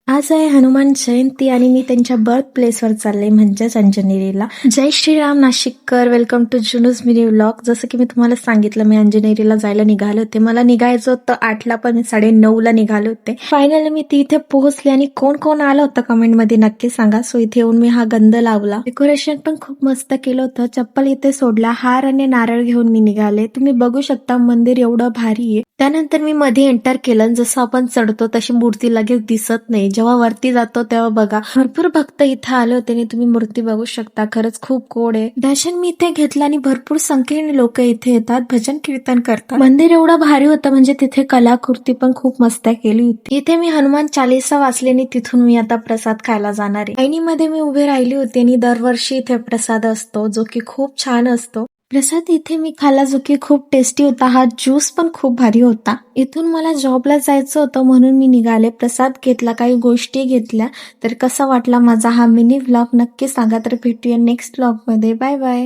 आज आहे हनुमान जयंती आणि मी त्यांच्या बर्थ प्लेसवर चालले म्हणजेच अंजनेरीला. जय श्रीराम नाशिककर, वेलकम टू जुनूस मिनी व्लॉग. जसं की मी तुम्हाला सांगितलं, मी अंजनेरीला जायला निघाले होते. मला निघायचं होतं 8ला, पण मी 9:30ला निघाले होते. फायनली मी तिथे पोहोचले आणि कोण कोण आलं होतं कमेंटमध्ये नक्की सांगा. सो इथे येऊन मी हा गंध लावला. डेकोरेशन पण खूप मस्त केलं होतं. चप्पल इथे सोडला, हार आणि नारळ घेऊन मी निघाले. तुम्ही बघू शकता मंदिर एवढं भारी आहे. त्यानंतर मी मध्ये एंटर केलं. जसं आपण चढतो तशी मूर्ती लगेच दिसत नाही. जेव्हा वरती जातो तेव्हा बघा भरपूर भक्त इथे आले होते आणि तुम्ही मूर्ती बघू शकता. खरंच खूप गोड आहे. दर्शन मी इथे घेतलं आणि भरपूर संख्येने लोक इथे येतात, भजन कीर्तन करतात. मंदिर एवढं भारी होतं, म्हणजे तिथे कलाकृती पण खूप मस्त केली होती. इथे मी हनुमान चालीसा वाचली आणि तिथून मी आता प्रसाद खायला जाणार आहे. लाईनीमध्ये मी उभी राहिली होती आणि दरवर्षी इथे प्रसाद असतो, जो की खूप छान असतो. प्रसाद इथे मी खाल्ला, जो की खूप टेस्टी होता. हा ज्यूस पण खूप भारी होता. इथून मला जॉबला जायचं होतं म्हणून मी निघाले. प्रसाद घेतला, काही गोष्टी घेतल्या. तर कसा वाटला माझा हा मिनी व्लॉग नक्की सांगा. तर भेटूया नेक्स्ट व्लॉग मध्ये. Bye bye.